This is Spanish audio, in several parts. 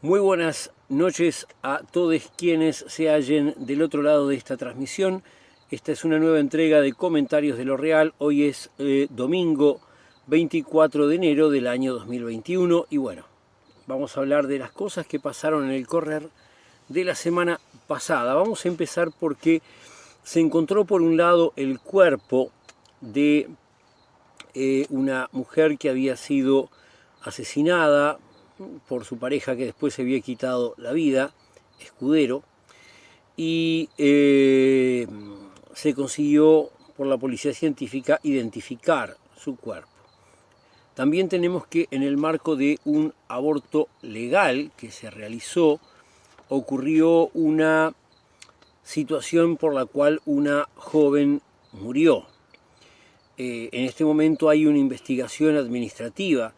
Muy buenas noches a todos quienes se hallen del otro lado de esta transmisión. Esta es una nueva entrega de Comentarios de lo Real. Hoy es domingo 24 de enero del año 2021 y bueno, vamos a hablar de las cosas que pasaron en el correr de la semana pasada. Vamos a empezar porque se encontró por un lado el cuerpo de una mujer que había sido asesinada por su pareja, que después se había quitado la vida, Escudero, y se consiguió por la policía científica identificar su cuerpo. También tenemos que en el marco de un aborto legal que se realizó, ocurrió una situación por la cual una joven murió. En este momento hay una investigación administrativa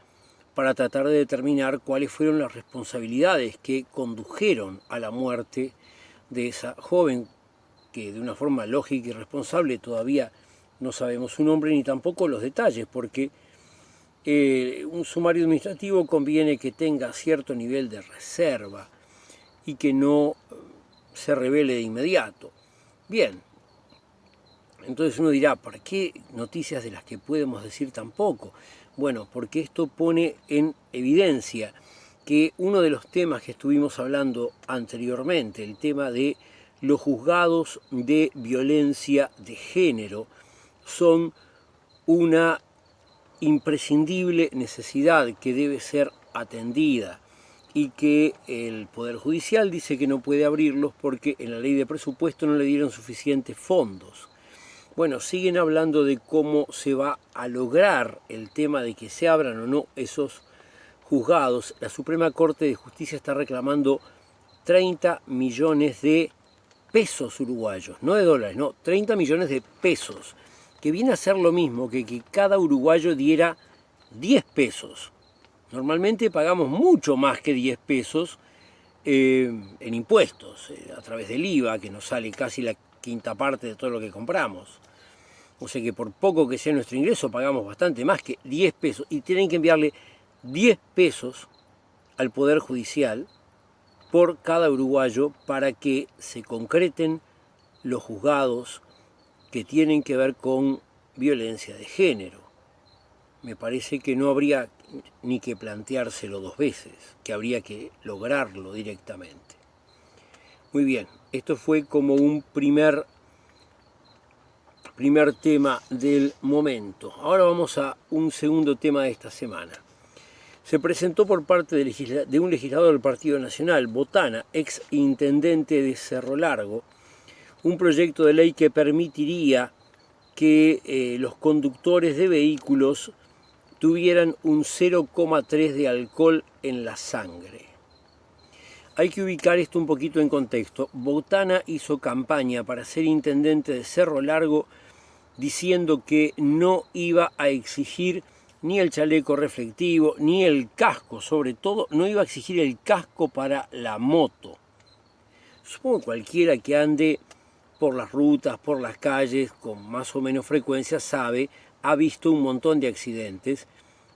para tratar de determinar cuáles fueron las responsabilidades que condujeron a la muerte de esa joven, que de una forma lógica y responsable todavía no sabemos su nombre ni tampoco los detalles, porque un sumario administrativo conviene que tenga cierto nivel de reserva y que no se revele de inmediato. Bien, entonces uno dirá, ¿para qué noticias de las que podemos decir tan poco? Bueno, porque esto pone en evidencia que uno de los temas que estuvimos hablando anteriormente, el tema de los juzgados de violencia de género, son una imprescindible necesidad que debe ser atendida y que el Poder Judicial dice que no puede abrirlos porque en la ley de presupuesto no le dieron suficientes fondos. Bueno, siguen hablando de cómo se va a lograr el tema de que se abran o no esos juzgados. La Suprema Corte de Justicia está reclamando 30 millones de pesos uruguayos, no de dólares, no, 30 millones de pesos, que viene a ser lo mismo que cada uruguayo diera 10 pesos. Normalmente pagamos mucho más que 10 pesos en impuestos, a través del IVA, que nos sale casi la quinta parte de todo lo que compramos. O sea que por poco que sea nuestro ingreso pagamos bastante más que 10 pesos y tienen que enviarle 10 pesos al Poder Judicial por cada uruguayo para que se concreten los juzgados que tienen que ver con violencia de género. Me parece que no habría ni que planteárselo dos veces, que habría que lograrlo directamente. Muy bien, esto fue como un primer tema del momento. Ahora vamos a un segundo tema de esta semana. Se presentó por parte de un legislador del Partido Nacional, Botana, ex intendente de Cerro Largo, un proyecto de ley que permitiría que los conductores de vehículos tuvieran un 0,3 de alcohol en la sangre. Hay que ubicar esto un poquito en contexto. Botana hizo campaña para ser intendente de Cerro Largo diciendo que no iba a exigir ni el chaleco reflectivo, ni el casco, sobre todo no iba a exigir el casco para la moto. Supongo que cualquiera que ande por las rutas, por las calles, con más o menos frecuencia, ha visto un montón de accidentes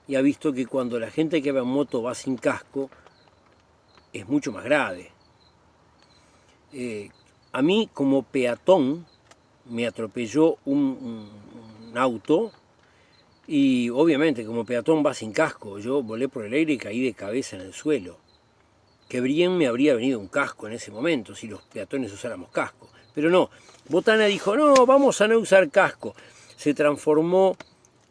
y ha visto que cuando la gente que va en moto va sin casco, es mucho más grave. A mí, como peatón, me atropelló un auto y obviamente como peatón va sin casco. Yo volé por el aire y caí de cabeza en el suelo. Que bien me habría venido un casco en ese momento si los peatones usáramos casco. Pero no, Botana dijo, no, vamos a no usar casco. Se transformó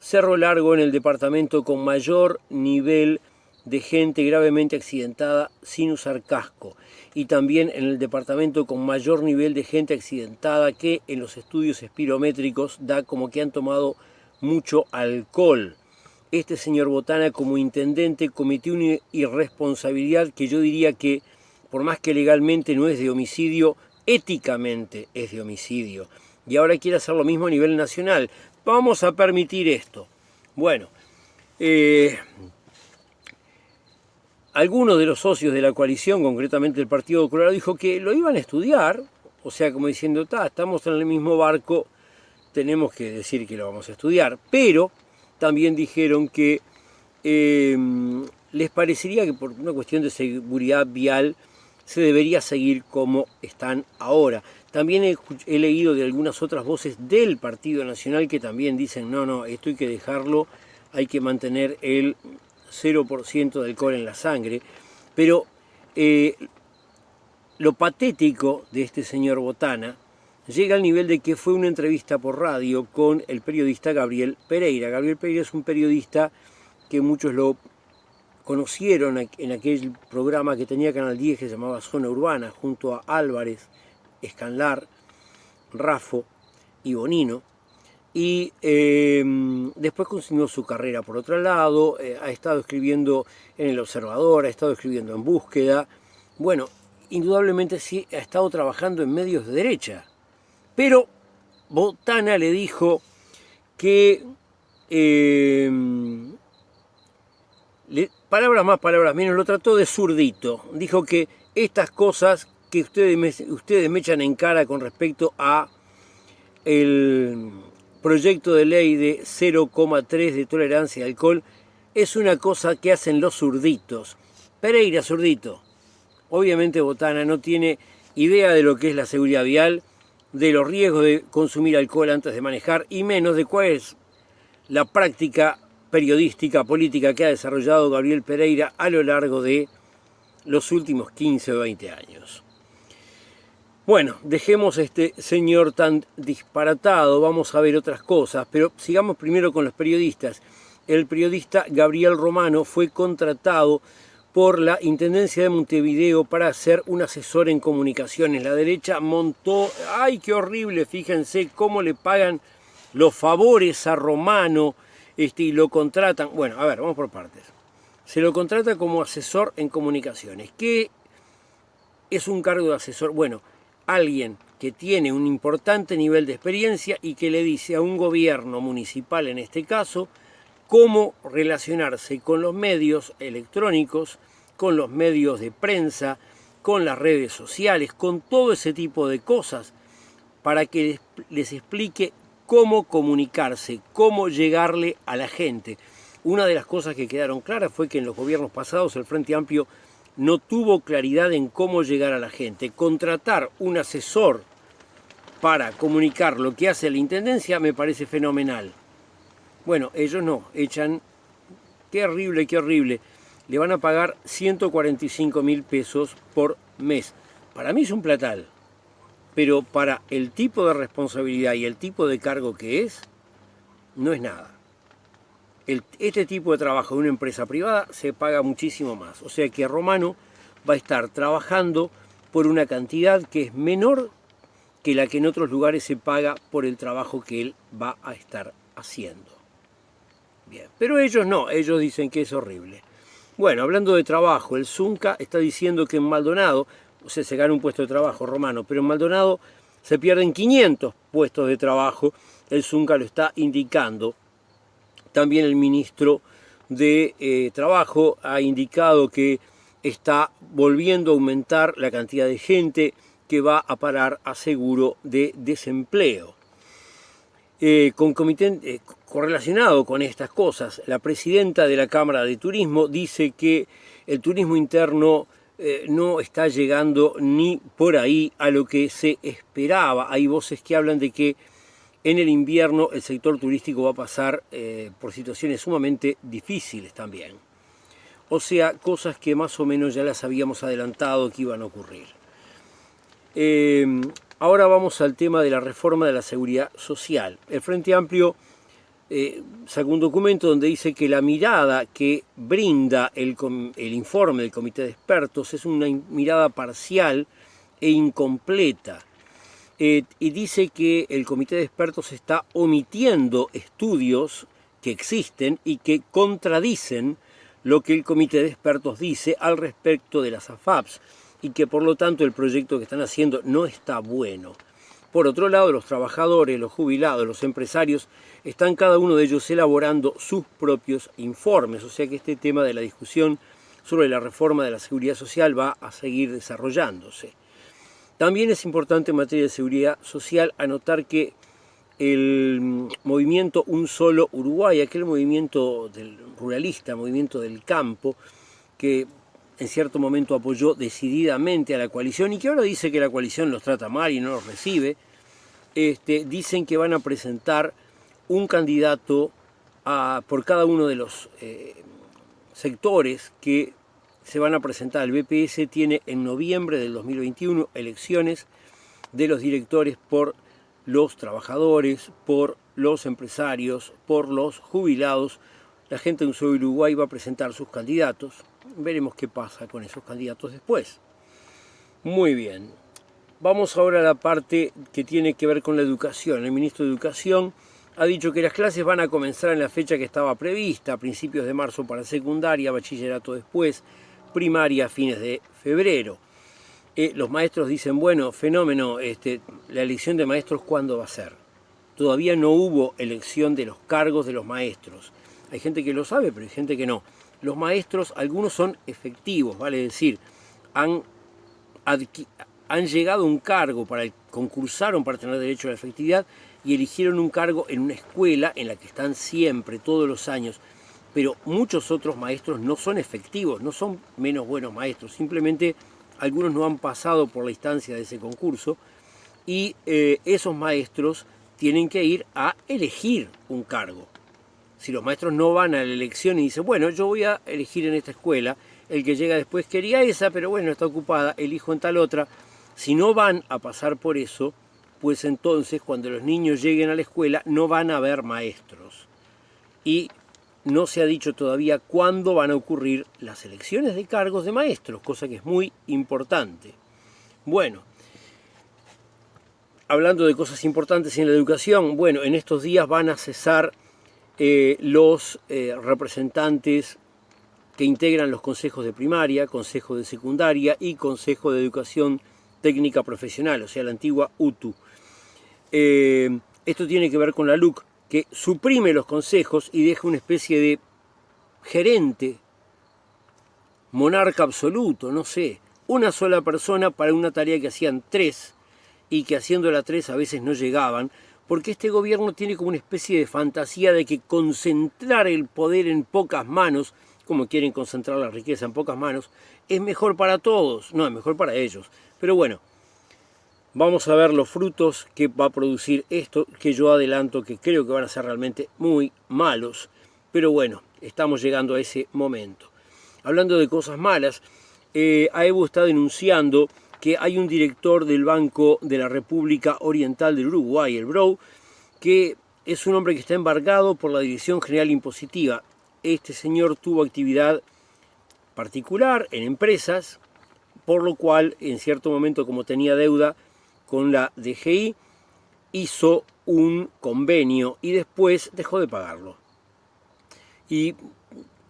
Cerro Largo en el departamento con mayor nivel de gente gravemente accidentada sin usar casco y también en el departamento con mayor nivel de gente accidentada que en los estudios espirométricos da como que han tomado mucho alcohol. Este señor Botana como intendente cometió una irresponsabilidad que yo diría que por más que legalmente no es de homicidio, éticamente es de homicidio. Y ahora quiere hacer lo mismo a nivel nacional. Vamos a permitir esto. Bueno, algunos de los socios de la coalición, concretamente el Partido Colorado, dijo que lo iban a estudiar, o sea, como diciendo, estamos en el mismo barco, tenemos que decir que lo vamos a estudiar, pero también dijeron que les parecería que por una cuestión de seguridad vial se debería seguir como están ahora. También he leído de algunas otras voces del Partido Nacional que también dicen, no, esto hay que dejarlo, hay que mantener el 0% de alcohol en la sangre. Pero lo patético de este señor Botana llega al nivel de que fue una entrevista por radio con el periodista Gabriel Pereira. Gabriel Pereira es un periodista que muchos lo conocieron en aquel programa que tenía Canal 10 que se llamaba Zona Urbana, junto a Álvarez, Escanlar, Raffo y Bonino. Y después continuó su carrera por otro lado, ha estado escribiendo en El Observador, ha estado escribiendo en Búsqueda. Bueno, indudablemente sí ha estado trabajando en medios de derecha. Pero Botana le dijo que, palabras más, palabras menos, lo trató de zurdito. Dijo que estas cosas que ustedes me echan en cara con respecto a el proyecto de ley de 0,3 de tolerancia de alcohol es una cosa que hacen los zurditos. Pereira, zurdito. Obviamente Botana no tiene idea de lo que es la seguridad vial, de los riesgos de consumir alcohol antes de manejar y menos de cuál es la práctica periodística, política que ha desarrollado Gabriel Pereira a lo largo de los últimos 15 o 20 años. Bueno, dejemos a este señor tan disparatado, vamos a ver otras cosas, pero sigamos primero con los periodistas. El periodista Gabriel Romano fue contratado por la Intendencia de Montevideo para ser un asesor en comunicaciones. La derecha montó, ¡ay, qué horrible! Fíjense cómo le pagan los favores a Romano y lo contratan. Bueno, a ver, vamos por partes. Se lo contrata como asesor en comunicaciones. ¿Qué es un cargo de asesor? Bueno, alguien que tiene un importante nivel de experiencia y que le dice a un gobierno municipal, en este caso, cómo relacionarse con los medios electrónicos, con los medios de prensa, con las redes sociales, con todo ese tipo de cosas, para que les explique cómo comunicarse, cómo llegarle a la gente. Una de las cosas que quedaron claras fue que en los gobiernos pasados el Frente Amplio no tuvo claridad en cómo llegar a la gente. Contratar un asesor para comunicar lo que hace la Intendencia me parece fenomenal. Bueno, ellos no, echan, qué horrible, le van a pagar 145.000 pesos por mes. Para mí es un platal, pero para el tipo de responsabilidad y el tipo de cargo que es, no es nada. Este tipo de trabajo de una empresa privada se paga muchísimo más. O sea que Romano va a estar trabajando por una cantidad que es menor que la que en otros lugares se paga por el trabajo que él va a estar haciendo. Bien, pero ellos no, ellos dicen que es horrible. Bueno, hablando de trabajo, el Zunca está diciendo que en Maldonado, o sea, se gana un puesto de trabajo, Romano, pero en Maldonado se pierden 500 puestos de trabajo, el Zunca lo está indicando. También el ministro de Trabajo ha indicado que está volviendo a aumentar la cantidad de gente que va a parar a seguro de desempleo. Correlacionado con estas cosas, la presidenta de la Cámara de Turismo dice que el turismo interno no está llegando ni por ahí a lo que se esperaba. Hay voces que hablan de que en el invierno el sector turístico va a pasar por situaciones sumamente difíciles también. O sea, cosas que más o menos ya las habíamos adelantado que iban a ocurrir. Ahora vamos al tema de la reforma de la seguridad social. El Frente Amplio sacó un documento donde dice que la mirada que brinda el informe del Comité de Expertos es una mirada parcial e incompleta. Y dice que el Comité de Expertos está omitiendo estudios que existen y que contradicen lo que el Comité de Expertos dice al respecto de las AFAPs y que por lo tanto el proyecto que están haciendo no está bueno. Por otro lado, los trabajadores, los jubilados, los empresarios, están cada uno de ellos elaborando sus propios informes, o sea que este tema de la discusión sobre la reforma de la seguridad social va a seguir desarrollándose. También es importante en materia de seguridad social anotar que el movimiento Un Solo Uruguay, aquel movimiento del ruralista, movimiento del campo, que en cierto momento apoyó decididamente a la coalición y que ahora dice que la coalición los trata mal y no los recibe, dicen que van a presentar un candidato por cada uno de los sectores que se van a presentar. El BPS tiene en noviembre del 2021 elecciones de los directores por los trabajadores, por los empresarios, por los jubilados. La gente en Uruguay va a presentar sus candidatos. Veremos qué pasa con esos candidatos después. Muy bien. Vamos ahora a la parte que tiene que ver con la educación. El ministro de Educación ha dicho que las clases van a comenzar en la fecha que estaba prevista, a principios de marzo para secundaria, bachillerato después, primaria a fines de febrero. Los maestros dicen, bueno, fenómeno, la elección de maestros, ¿cuándo va a ser? Todavía no hubo elección de los cargos de los maestros. Hay gente que lo sabe, pero hay gente que no. Los maestros, algunos son efectivos, vale decir, han llegado a un cargo, concursaron para tener derecho a la efectividad y eligieron un cargo en una escuela en la que están siempre, todos los años. Pero muchos otros maestros no son efectivos, no son menos buenos maestros, simplemente algunos no han pasado por la instancia de ese concurso y esos maestros tienen que ir a elegir un cargo. Si los maestros no van a la elección y dicen, bueno, yo voy a elegir en esta escuela, el que llega después quería esa, pero bueno, está ocupada, elijo en tal otra. Si no van a pasar por eso, pues entonces cuando los niños lleguen a la escuela no van a haber maestros. Y no se ha dicho todavía cuándo van a ocurrir las elecciones de cargos de maestros, cosa que es muy importante. Bueno, hablando de cosas importantes en la educación, bueno, en estos días van a cesar los representantes que integran los consejos de primaria, consejo de secundaria y consejo de educación técnica profesional, o sea, la antigua UTU. Esto tiene que ver con la LUC, que suprime los consejos y deja una especie de gerente, monarca absoluto, no sé, una sola persona para una tarea que hacían tres y que haciéndola tres a veces no llegaban, porque este gobierno tiene como una especie de fantasía de que concentrar el poder en pocas manos, como quieren concentrar la riqueza en pocas manos, es mejor para todos, no, es mejor para ellos. Pero bueno, vamos a ver los frutos que va a producir esto, que yo adelanto que creo que van a ser realmente muy malos. Pero bueno, estamos llegando a ese momento. Hablando de cosas malas, AEBU está denunciando que hay un director del Banco de la República Oriental del Uruguay, el BROU, que es un hombre que está embargado por la Dirección General Impositiva. Este señor tuvo actividad particular en empresas, por lo cual, en cierto momento, como tenía deuda con la DGI, hizo un convenio y después dejó de pagarlo. Y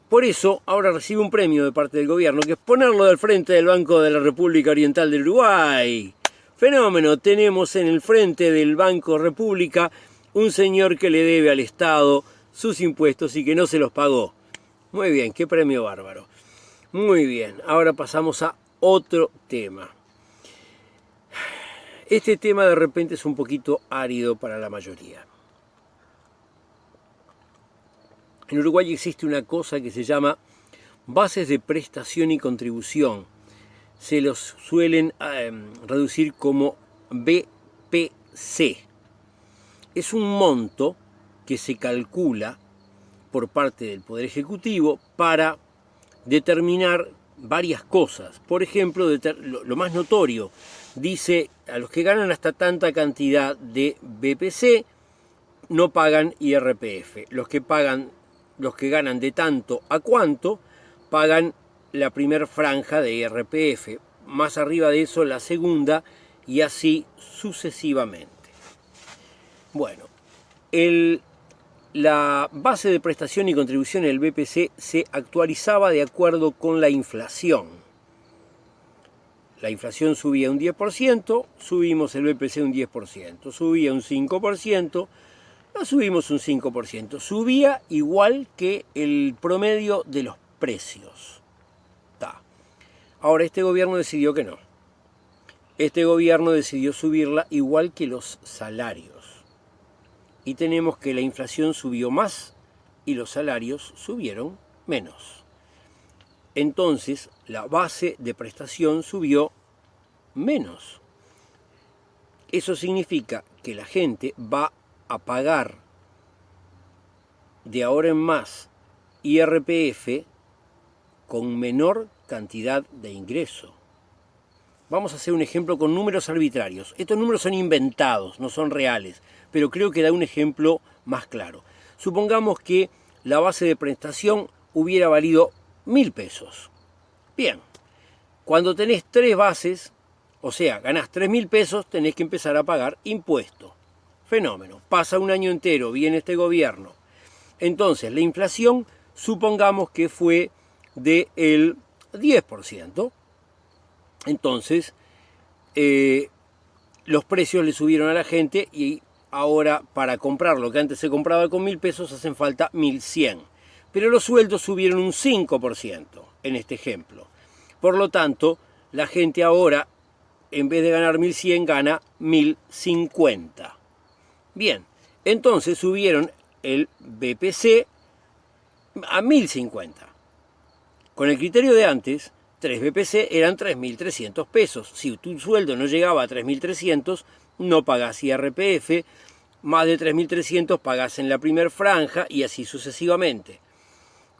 por eso ahora recibe un premio de parte del gobierno, que es ponerlo al frente del Banco de la República Oriental del Uruguay. Fenómeno, tenemos en el frente del Banco República un señor que le debe al Estado sus impuestos y que no se los pagó. Muy bien, qué premio bárbaro. Muy bien, ahora pasamos a otro tema. Este tema de repente es un poquito árido para la mayoría. En Uruguay existe una cosa que se llama bases de prestación y contribución. Se los suelen reducir como BPC. Es un monto que se calcula por parte del Poder Ejecutivo para determinar varias cosas. Por ejemplo, lo más notorio, dice a los que ganan hasta tanta cantidad de BPC no pagan IRPF. Los que ganan de tanto a cuanto pagan la primera franja de IRPF. Más arriba de eso la segunda y así sucesivamente. Bueno, la base de prestación y contribución, el BPC, se actualizaba de acuerdo con la inflación. La inflación subía un 10%, subimos el BPC un 10%. Subía un 5%, lo subimos un 5%. Subía igual que el promedio de los precios. Ahora este gobierno decidió que no. Este gobierno decidió subirla igual que los salarios. Y tenemos que la inflación subió más y los salarios subieron menos. entonces la base de prestación subió menos. Eso significa que la gente va a pagar de ahora en más IRPF con menor cantidad de ingreso. Vamos a hacer un ejemplo con números arbitrarios. Estos números son inventados, no son reales, pero creo que da un ejemplo más claro. Supongamos que la base de prestación hubiera valido 1.000 pesos. Bien, cuando tenés 3 bases, o sea, ganás 3.000 pesos, tenés que empezar a pagar impuestos. Fenómeno. Pasa un año entero, viene este gobierno. Entonces, la inflación, supongamos que fue del 10%. Entonces, los precios le subieron a la gente y ahora para comprar lo que antes se compraba con 1.000 pesos hacen falta 1.100. Pero los sueldos subieron un 5% en este ejemplo. Por lo tanto, la gente ahora, en vez de ganar 1.100, gana 1.050. Bien, entonces subieron el BPC a 1.050. Con el criterio de antes, 3 BPC eran 3.300 pesos. Si tu sueldo no llegaba a 3.300, no pagás IRPF, más de 3.300 pagás en la primer franja y así sucesivamente.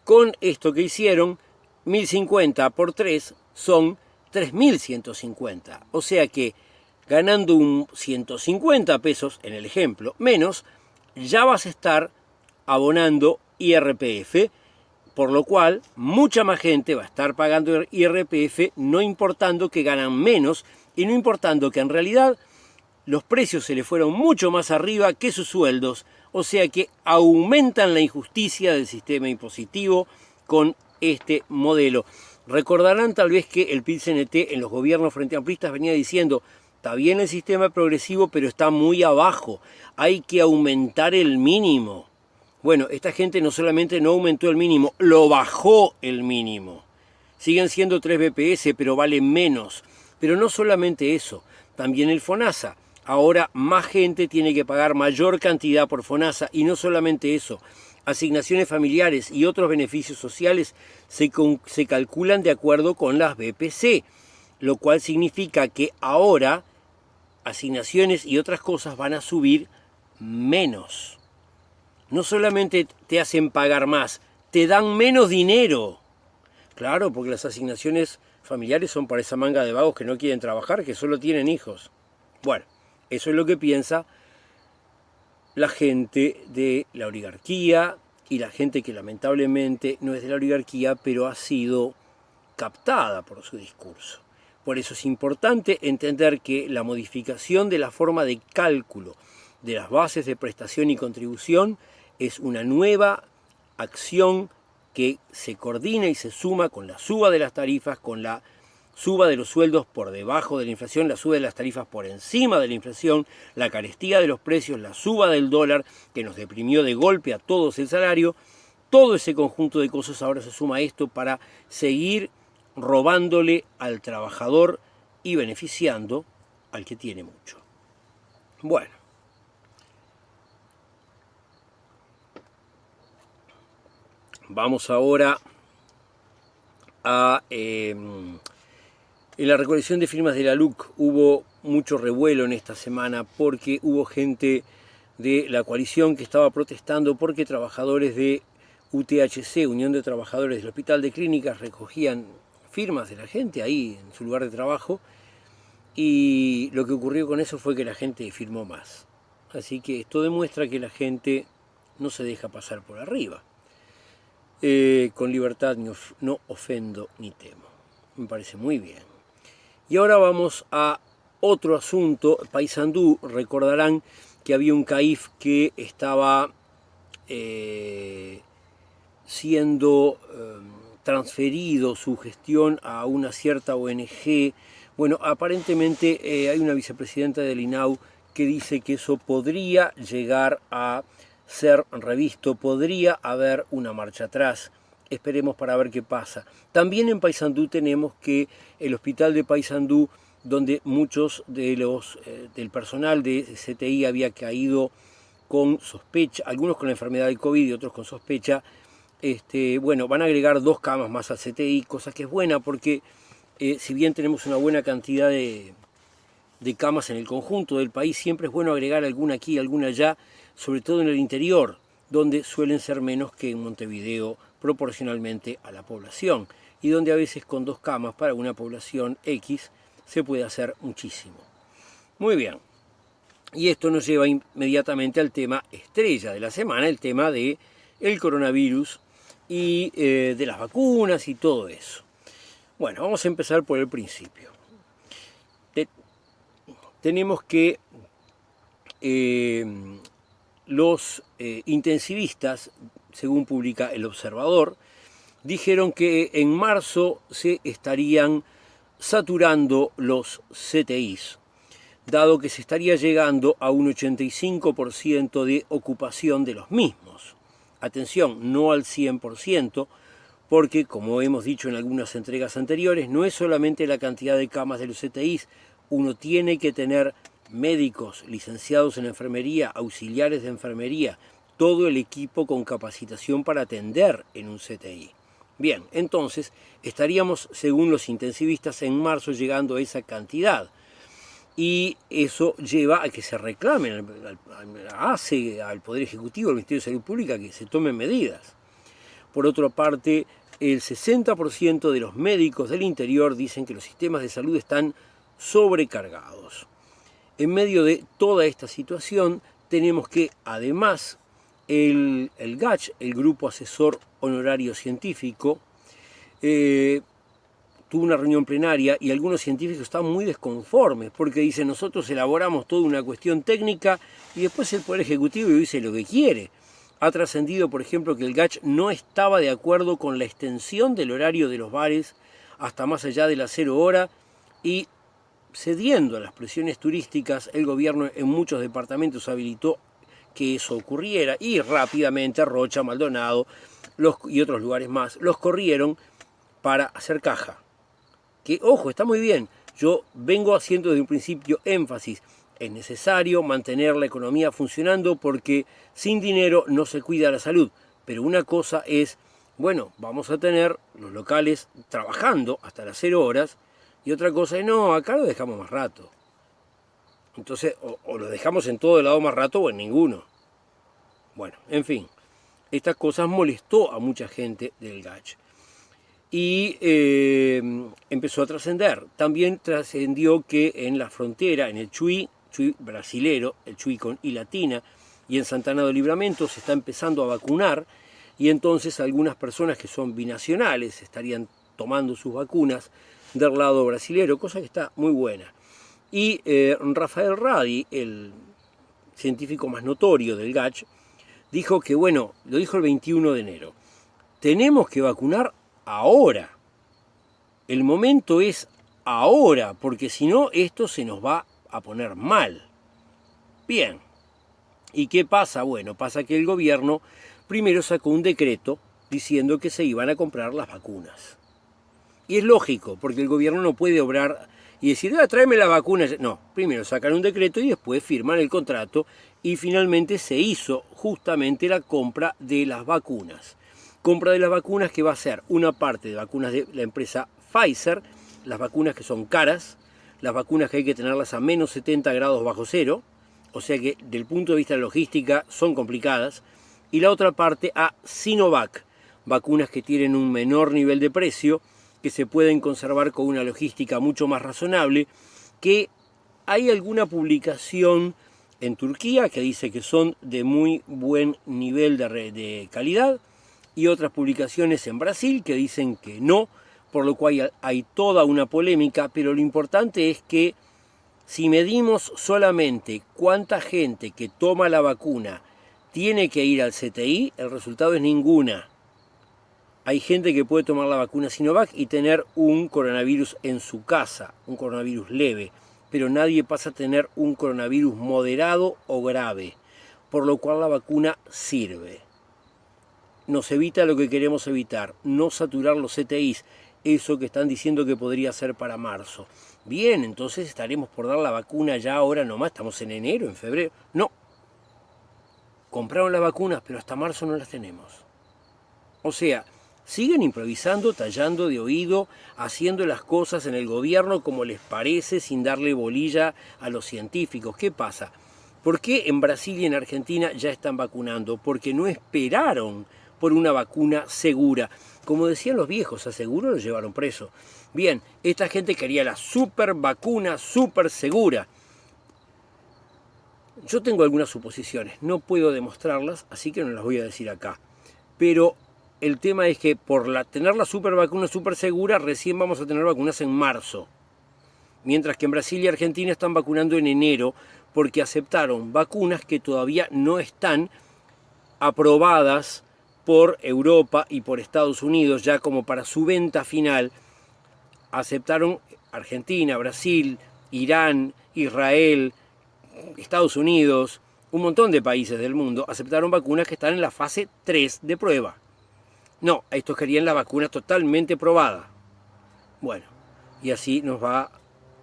Con esto que hicieron, 1.050 por 3 son 3.150. O sea que ganando un 150 pesos, en el ejemplo, menos, ya vas a estar abonando IRPF, por lo cual mucha más gente va a estar pagando IRPF, no importando que ganan menos y no importando que en realidad los precios se le fueron mucho más arriba que sus sueldos, o sea que aumentan la injusticia del sistema impositivo con este modelo. Recordarán tal vez que el PIT-CNT en los gobiernos frente amplistas venía diciendo: está bien el sistema progresivo, pero está muy abajo, hay que aumentar el mínimo. Bueno, esta gente no solamente no aumentó el mínimo, lo bajó el mínimo. Siguen siendo 3 BPS, pero valen menos. Pero no solamente eso, también el FONASA. Ahora más gente tiene que pagar mayor cantidad por FONASA, y no solamente eso. Asignaciones familiares y otros beneficios sociales se calculan de acuerdo con las BPC, lo cual significa que ahora asignaciones y otras cosas van a subir menos. No solamente te hacen pagar más, te dan menos dinero. Claro, porque las asignaciones familiares son para esa manga de vagos que no quieren trabajar, que solo tienen hijos. Bueno, eso es lo que piensa la gente de la oligarquía y la gente que lamentablemente no es de la oligarquía, pero ha sido captada por su discurso. Por eso es importante entender que la modificación de la forma de cálculo de las bases de prestación y contribución es una nueva acción que se coordina y se suma con la suba de las tarifas, con la suba de los sueldos por debajo de la inflación, la suba de las tarifas por encima de la inflación, la carestía de los precios, la suba del dólar que nos deprimió de golpe a todos el salario. Todo ese conjunto de cosas ahora se suma a esto para seguir robándole al trabajador y beneficiando al que tiene mucho. Bueno. Vamos ahora a... en la recolección de firmas de la LUC hubo mucho revuelo en esta semana porque hubo gente de la coalición que estaba protestando porque trabajadores de UTHC, Unión de Trabajadores del Hospital de Clínicas, recogían firmas de la gente ahí en su lugar de trabajo, y lo que ocurrió con eso fue que la gente firmó más. Así que esto demuestra que la gente no se deja pasar por arriba. Con libertad no ofendo ni temo. Me parece muy bien. Y ahora vamos a otro asunto. Paysandú, recordarán que había un CAIF que estaba siendo transferido su gestión a una cierta ONG. Bueno, aparentemente hay una vicepresidenta del INAU que dice que eso podría llegar a ser revisto, podría haber una marcha atrás. Esperemos para ver qué pasa. También en Paysandú tenemos que el hospital de Paysandú, donde muchos de del personal de CTI había caído con sospecha, algunos con la enfermedad del COVID y otros con sospecha, bueno, van a agregar 2 camas más al CTI, cosa que es buena porque si bien tenemos una buena cantidad de camas en el conjunto del país, siempre es bueno agregar alguna aquí, alguna allá, sobre todo en el interior, donde suelen ser menos que en Montevideo proporcionalmente a la población, y donde a veces con 2 camas para una población X se puede hacer muchísimo. Muy bien, y esto nos lleva inmediatamente al tema estrella de la semana, el tema del coronavirus y de las vacunas y todo eso. Bueno, vamos a empezar por el principio. Tenemos que los intensivistas, según publica El Observador, dijeron que en marzo se estarían saturando los CTIs, dado que se estaría llegando a un 85% de ocupación de los mismos. Atención, no al 100%, porque, como hemos dicho en algunas entregas anteriores, no es solamente la cantidad de camas de los CTIs, uno tiene que tener médicos, licenciados en enfermería, auxiliares de enfermería, todo el equipo con capacitación para atender en un CTI. Bien, entonces estaríamos, según los intensivistas, en marzo llegando a esa cantidad. Y eso lleva a que se reclame al Poder Ejecutivo, al Ministerio de Salud Pública, que se tomen medidas. Por otra parte, el 60% de los médicos del interior dicen que los sistemas de salud están sobrecargados. En medio de toda esta situación, tenemos que, además, el GACH, el Grupo Asesor Honorario Científico, tuvo una reunión plenaria y algunos científicos están muy desconformes porque dicen, nosotros elaboramos toda una cuestión técnica y después el Poder Ejecutivo dice lo que quiere. Ha trascendido, por ejemplo, que el GACH no estaba de acuerdo con la extensión del horario de los bares hasta más allá de las 0 horas y, cediendo a las presiones turísticas, el gobierno en muchos departamentos habilitó que eso ocurriera y rápidamente Rocha, Maldonado y otros lugares más los corrieron para hacer caja. Que, ojo, está muy bien, yo vengo haciendo desde un principio énfasis, es necesario mantener la economía funcionando porque sin dinero no se cuida la salud, pero una cosa es, bueno, vamos a tener los locales trabajando hasta las 0 horas y otra cosa es, no, acá lo dejamos más rato. Entonces, o lo dejamos en todo el lado más rato o en ninguno. Bueno, en fin, estas cosas molestó a mucha gente del GACH. Y empezó a trascender. También trascendió que en la frontera, en el Chuy brasilero, el Chuy con I latina, y en Santana do Livramento se está empezando a vacunar, y entonces algunas personas que son binacionales estarían tomando sus vacunas del lado brasilero, cosa que está muy buena. Y Rafael Radi, el científico más notorio del GACH, dijo que, bueno, lo dijo el 21 de enero, tenemos que vacunar ahora. El momento es ahora, porque si no, esto se nos va a poner mal. Bien. ¿Y qué pasa? Bueno, pasa que el gobierno primero sacó un decreto diciendo que se iban a comprar las vacunas. Y es lógico, porque el gobierno no puede obrar y decir, tráeme la vacuna. No, primero sacan un decreto y después firman el contrato y finalmente se hizo justamente la compra de las vacunas. Compra de las vacunas que va a ser una parte de vacunas de la empresa Pfizer, las vacunas que son caras, las vacunas que hay que tenerlas a menos 70 grados bajo cero, o sea que del punto de vista de logística son complicadas, y la otra parte a Sinovac, vacunas que tienen un menor nivel de precio, que se pueden conservar con una logística mucho más razonable, que hay alguna publicación en Turquía que dice que son de muy buen nivel de calidad, y otras publicaciones en Brasil que dicen que no, por lo cual hay toda una polémica, pero lo importante es que si medimos solamente cuánta gente que toma la vacuna tiene que ir al CTI, el resultado es ninguna. Hay gente que puede tomar la vacuna Sinovac y tener un coronavirus en su casa, un coronavirus leve, pero nadie pasa a tener un coronavirus moderado o grave, por lo cual la vacuna sirve. Nos evita lo que queremos evitar, no saturar los CTIs, eso que están diciendo que podría ser para marzo. Bien, entonces estaremos por dar la vacuna ya ahora nomás, estamos en enero, en febrero. No, compraron las vacunas, pero hasta marzo no las tenemos. O sea, siguen improvisando, tallando de oído, haciendo las cosas en el gobierno como les parece, sin darle bolilla a los científicos. ¿Qué pasa? ¿Por qué en Brasil y en Argentina ya están vacunando? Porque no esperaron por una vacuna segura. Como decían los viejos, a seguro lo llevaron preso. Bien, esta gente quería la super vacuna, super segura. Yo tengo algunas suposiciones, no puedo demostrarlas, así que no las voy a decir acá. Pero el tema es que por tener la super vacuna super segura, recién vamos a tener vacunas en marzo. Mientras que en Brasil y Argentina están vacunando en enero, porque aceptaron vacunas que todavía no están aprobadas por Europa y por Estados Unidos, ya como para su venta final. Aceptaron Argentina, Brasil, Irán, Israel, Estados Unidos, un montón de países del mundo, aceptaron vacunas que están en la fase 3 de prueba. No, estos querían la vacuna totalmente probada. Bueno, y así nos va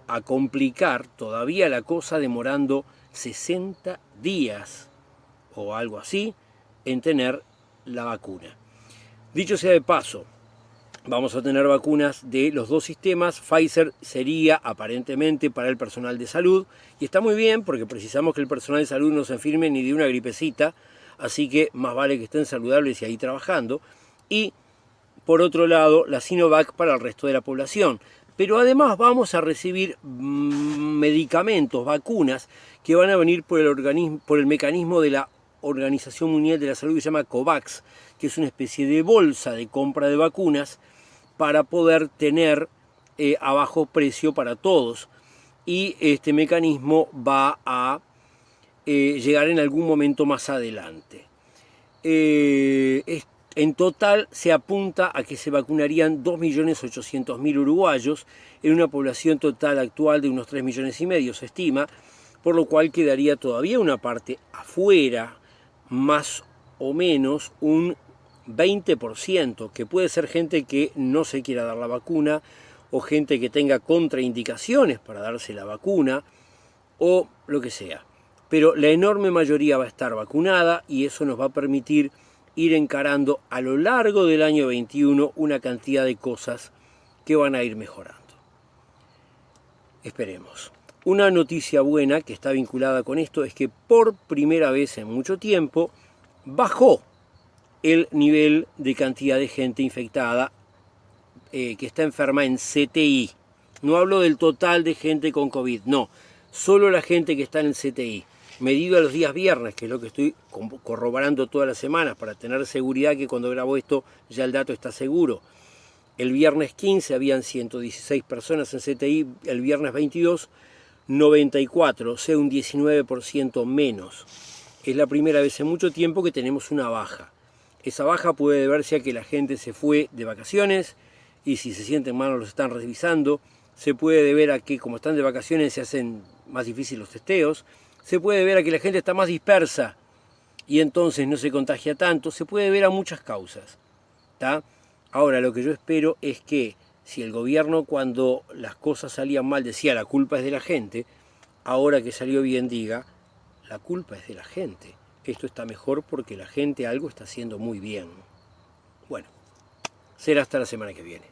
a complicar todavía la cosa, demorando 60 días o algo así en tener la vacuna. Dicho sea de paso, vamos a tener vacunas de los dos sistemas. Pfizer sería aparentemente para el personal de salud, y está muy bien porque precisamos que el personal de salud no se enferme ni de una gripecita, así que más vale que estén saludables y ahí trabajando. Y por otro lado, la Sinovac para el resto de la población. Pero además vamos a recibir medicamentos, vacunas, que van a venir por el mecanismo de la Organización Mundial de la Salud, que se llama COVAX, que es una especie de bolsa de compra de vacunas para poder tener a bajo precio para todos. Y este mecanismo va a llegar en algún momento más adelante. En total se apunta a que se vacunarían 2.800.000 uruguayos en una población total actual de unos 3,5 millones, se estima, por lo cual quedaría todavía una parte afuera, más o menos un 20%, que puede ser gente que no se quiera dar la vacuna, o gente que tenga contraindicaciones para darse la vacuna, o lo que sea. Pero la enorme mayoría va a estar vacunada, y eso nos va a permitir ir encarando a lo largo del año 21 una cantidad de cosas que van a ir mejorando. Esperemos. Una noticia buena que está vinculada con esto es que por primera vez en mucho tiempo bajó el nivel de cantidad de gente infectada que está enferma en CTI. No hablo del total de gente con COVID, no, solo la gente que está en el CTI. Medido a los días viernes, que es lo que estoy corroborando todas las semanas para tener seguridad que cuando grabo esto ya el dato está seguro. El viernes 15 habían 116 personas en CTI, el viernes 22, 94, o sea un 19% menos. Es la primera vez en mucho tiempo que tenemos una baja. Esa baja puede deberse a que la gente se fue de vacaciones y si se sienten mal los están revisando. Se puede deber a que como están de vacaciones se hacen más difíciles los testeos. Se puede ver a que la gente está más dispersa y entonces no se contagia tanto. Se puede ver a muchas causas, ¿tá? Ahora, lo que yo espero es que si el gobierno cuando las cosas salían mal decía la culpa es de la gente, ahora que salió bien diga la culpa es de la gente. Esto está mejor porque la gente algo está haciendo muy bien. Bueno, será hasta la semana que viene.